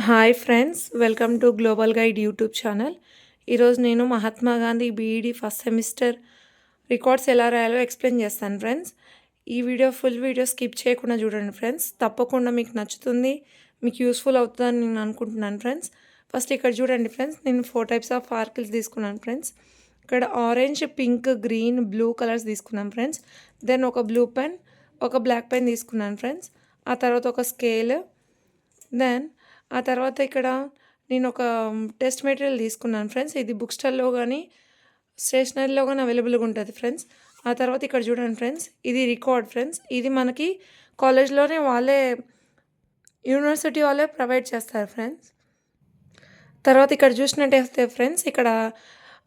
Hi friends, welcome to global guide YouTube channel. ఈరోజు నేను Mahatma Gandhi BEd first semester records ఎలా రాయాలో ఎక్స్ప్లెయిన్ చేస్తాను ఫ్రెండ్స్. ఈ ఫుల్ వీడియో స్కిప్ చేయకుండా చూడండి ఫ్రెండ్స్. తప్పకుండా మీకు నచ్చుతుంది, మీకు యూస్ఫుల్ అవుతుందని నేను అనుకుంటున్నాను ఫ్రెండ్స్. ఫస్ట్ ఇక్కడ చూడండి ఫ్రెండ్స్, నేను 4 టైప్స్ ఆఫ్ ఆర్కిల్స్ తీసుకున్నాను ఫ్రెండ్స్. ఇక్కడ orange, pink, green, blue colours తీసుకున్నాను ఫ్రెండ్స్. దెన్ ఒక బ్లూ పెన్, ఒక బ్లాక్ పెన్ తీసుకున్నాను ఫ్రెండ్స్. ఆ తర్వాత ఒక స్కేల్, దెన్ ఆ తర్వాత ఇక్కడ నేను ఒక టెస్ట్ మెటీరియల్ తీసుకున్నాను ఫ్రెండ్స్. ఇది బుక్ స్టాల్లో కానీ స్టేషనరీలో కానీ అవైలబుల్గా ఉంటుంది ఫ్రెండ్స్. ఆ తర్వాత ఇక్కడ చూడండి ఫ్రెండ్స్, ఇది రికార్డ్ ఫ్రెండ్స్. ఇది మనకి కాలేజ్లోనే వాళ్ళే, యూనివర్సిటీ వాళ్ళే ప్రొవైడ్ చేస్తారు ఫ్రెండ్స్. తర్వాత ఇక్కడ చూసినట్టయితే ఫ్రెండ్స్, ఇక్కడ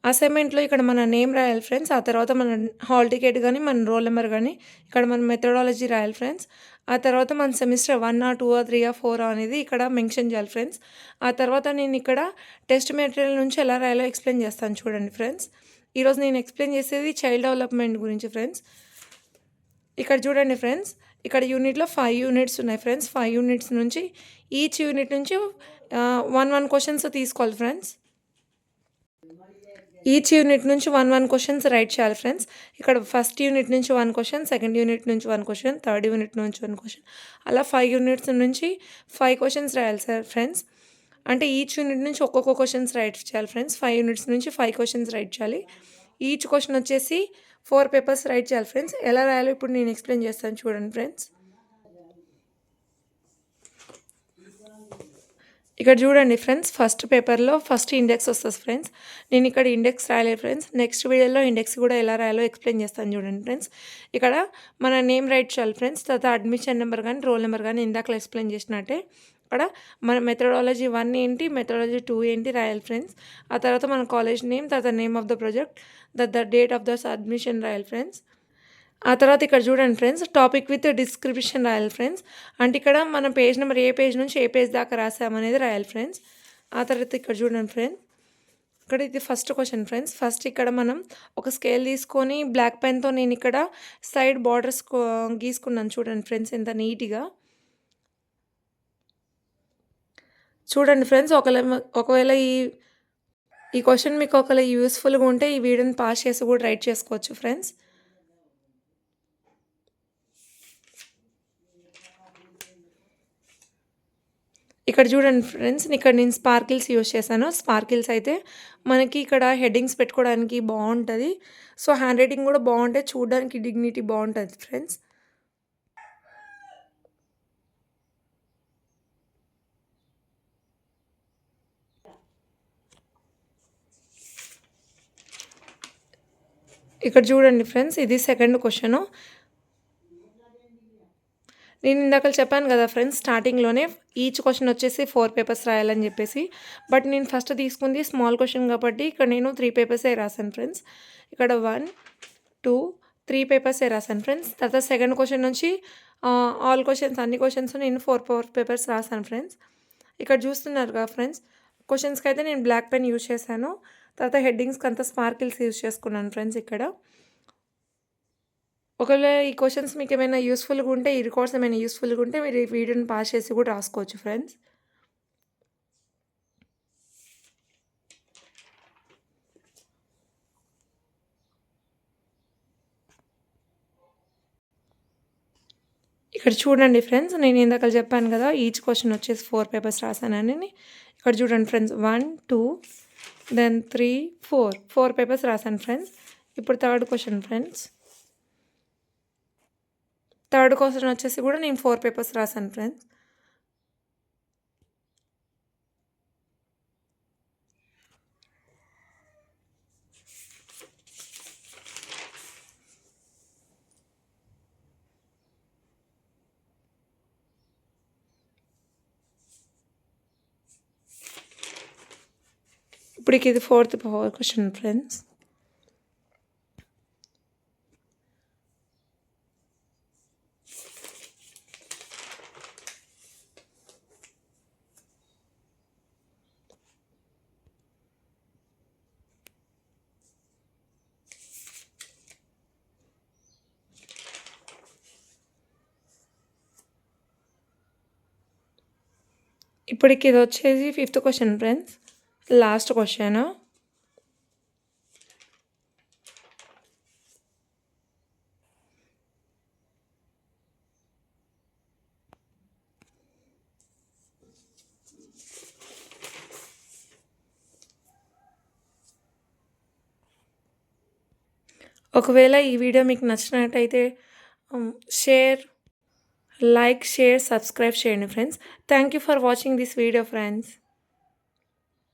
అసైన్మెంట్లో ఇక్కడ మన నేమ్ రాయాలి ఫ్రెండ్స్. ఆ తర్వాత మన హాల్ టికెట్ కానీ, మన రోల్ నెంబర్ కానీ, ఇక్కడ మన మెథడాలజీ రాయాలి ఫ్రెండ్స్. ఆ తర్వాత మన సెమిస్టర్ 1, 2, 3, 4 అనేది ఇక్కడ మెన్షన్ చేయాలి ఫ్రెండ్స్. ఆ తర్వాత నేను ఇక్కడ టెస్ట్ మెటీరియల్ నుంచి ఎలా రాయాలో ఎక్స్ప్లెయిన్ చేస్తాను చూడండి ఫ్రెండ్స్. ఈరోజు నేను ఎక్స్ప్లెయిన్ చేసేది చైల్డ్ డెవలప్మెంట్ గురించి ఫ్రెండ్స్. ఇక్కడ చూడండి ఫ్రెండ్స్, ఇక్కడ యూనిట్లో 5 యూనిట్స్ ఉన్నాయి ఫ్రెండ్స్. 5 యూనిట్స్ నుంచి ఈచ్ యూనిట్ నుంచి 1 క్వశ్చన్స్ తీసుకోవాలి ఫ్రెండ్స్. ఈచ్ యూనిట్ నుంచి 1 క్వశ్చన్స్ రైట్ చేయాలి ఫ్రెండ్స్. ఇక్కడ ఫస్ట్ యూనిట్ నుంచి 1 క్వశ్చన్, సెకండ్ యూనిట్ నుంచి 1 క్వశ్చన్, థర్డ్ యూనిట్ నుంచి 1 క్వశ్చన్, అలా 5 యూనిట్స్ నుంచి 5 క్వశ్చన్స్ రాయాలి సార్ ఫ్రెండ్స్. అంటే ఈచ్ యూనిట్ నుంచి ఒక్కొక్క క్వశ్చన్స్ రైట్ చేయాలి ఫ్రెండ్స్. 5 యూనిట్స్ నుంచి 5 క్వశ్చన్స్ రైట్ చేయాలి. ఈచ్ క్వశ్చన్ వచ్చేసి 4 పేపర్స్ రైట్ చేయాలి ఫ్రెండ్స్. ఎలా రాయాలో ఇప్పుడు నేను ఎక్స్ప్లెయిన్ చేస్తాను చూడండి ఫ్రెండ్స్. ఇక్కడ చూడండి ఫ్రెండ్స్, ఫస్ట్ పేపర్లో ఫస్ట్ ఇండెక్స్ వస్తుంది ఫ్రెండ్స్. నేను ఇక్కడ ఇండెక్స్ రాయలేదు ఫ్రెండ్స్. నెక్స్ట్ వీడియోలో ఇండెక్స్ కూడా ఎలా రాయాలో ఎక్స్ప్లెయిన్ చేస్తాను చూడండి ఫ్రెండ్స్. ఇక్కడ మన నేమ్ రైట్ చేయాలి ఫ్రెండ్స్. తర్వాత అడ్మిషన్ నెంబర్ కానీ, రోల్ నెంబర్ కానీ ఇందాక ఎక్స్ప్లెయిన్ చేసినట్టే ఇక్కడ మన మెథడాలజీ 1 ఏంటి, మెథడాలజీ 2 ఏంటి రాయాలి ఫ్రెండ్స్. ఆ తర్వాత మన కాలేజ్ నేమ్, తర్వాత name of the project, the date of the admission రాయాలి ఫ్రెండ్స్. ఆ తర్వాత ఇక్కడ చూడండి ఫ్రెండ్స్, టాపిక్ విత్ డిస్క్రిప్షన్ రాయాలి ఫ్రెండ్స్. అంటే ఇక్కడ మన పేజ్ నెంబర్ ఏ పేజ్ నుంచి ఏ పేజ్ దాకా రాసామనేది రాయాలి ఫ్రెండ్స్. ఆ తర్వాత ఇక్కడ చూడండి ఫ్రెండ్స్, ఇక్కడ ఇది ఫస్ట్ క్వశ్చన్ ఫ్రెండ్స్. ఫస్ట్ ఇక్కడ మనం ఒక స్కేల్ తీసుకొని బ్లాక్ పెన్తో నేను ఇక్కడ సైడ్ బార్డర్స్ గీసుకున్నాను చూడండి ఫ్రెండ్స్, ఎంత నీట్గా. చూడండి ఫ్రెండ్స్, ఒకవేళ ఈ క్వశ్చన్ మీకు ఒకవేళ యూస్ఫుల్గా ఉంటే ఈ వీడియోని పాస్ చేసి కూడా రైట్ చేసుకోవచ్చు ఫ్రెండ్స్. ఇక్కడ చూడండి ఫ్రెండ్స్, ఇక్కడ నేను స్పార్కిల్స్ యూజ్ చేశాను. స్పార్కిల్స్ అయితే మనకి ఇక్కడ హెడ్డింగ్స్ పెట్టుకోవడానికి బాగుంటుంది. సో హ్యాండ్ రైటింగ్ కూడా బాగుంటుంది, చూడడానికి డిగ్నిటీ బాగుంటుంది ఫ్రెండ్స్. ఇక్కడ చూడండి ఫ్రెండ్స్, ఇది సెకండ్ క్వశ్చను. నేను ఇందాక చెప్పాను కదా ఫ్రెండ్స్, స్టార్టింగ్లోనే ఈచ్ క్వశ్చన్ వచ్చేసి 4 పేపర్స్ రాయాలని చెప్పేసి. బట్ నేను ఫస్ట్ తీసుకుంది స్మాల్ క్వశ్చన్ కాబట్టి ఇక్కడ నేను 3 పేపర్సే రాశాను ఫ్రెండ్స్. ఇక్కడ 1, 2, 3 పేపర్సే రాశాను ఫ్రెండ్స్. తర్వాత సెకండ్ క్వశ్చన్ నుంచి ఆల్ క్వశ్చన్స్, అన్ని క్వశ్చన్స్ నేను 4 పేపర్స్ రాశాను ఫ్రెండ్స్. ఇక్కడ చూస్తున్నారు కదా ఫ్రెండ్స్, క్వశ్చన్స్కి అయితే నేను బ్లాక్ పెన్ యూజ్ చేశాను. తర్వాత హెడ్డింగ్స్కి అంతా స్పార్కిల్స్ యూజ్ చేసుకున్నాను ఫ్రెండ్స్. ఇక్కడ ఒకవేళ ఈ క్వశ్చన్స్ మీకు ఏమైనా యూస్ఫుల్గా ఉంటే, ఈ రికార్డ్స్ ఏమైనా యూస్ఫుల్గా ఉంటే మీరు ఈ వీడియోని పాస్ చేసి కూడా రాసుకోవచ్చు ఫ్రెండ్స్. ఇక్కడ చూడండి ఫ్రెండ్స్, నేను ఇందాక చెప్పాను కదా ఈచ్ క్వశ్చన్ వచ్చేసి 4 పేపర్స్ రాశానని. ఇక్కడ చూడండి ఫ్రెండ్స్, 1, 2, దెన్ 3, 4 పేపర్స్ రాశాను ఫ్రెండ్స్. ఇప్పుడు third question friends. Third question వచ్చేసి కూడా నేను 4 పేపర్స్ రాశాను ఫ్రెండ్స్. ఇప్పుడు ఇది ఫోర్త్ క్వశ్చన్ ఫ్రెండ్స్. ఇప్పటికి ఇది వచ్చేసి 5th question friends, last question. ఒకవేళ ఈ వీడియో మీకు నచ్చినట్టయితే షేర్, లైక్, షేర్, సబ్స్క్రైబ్ చేయండి friends. Thank you for watching this video friends.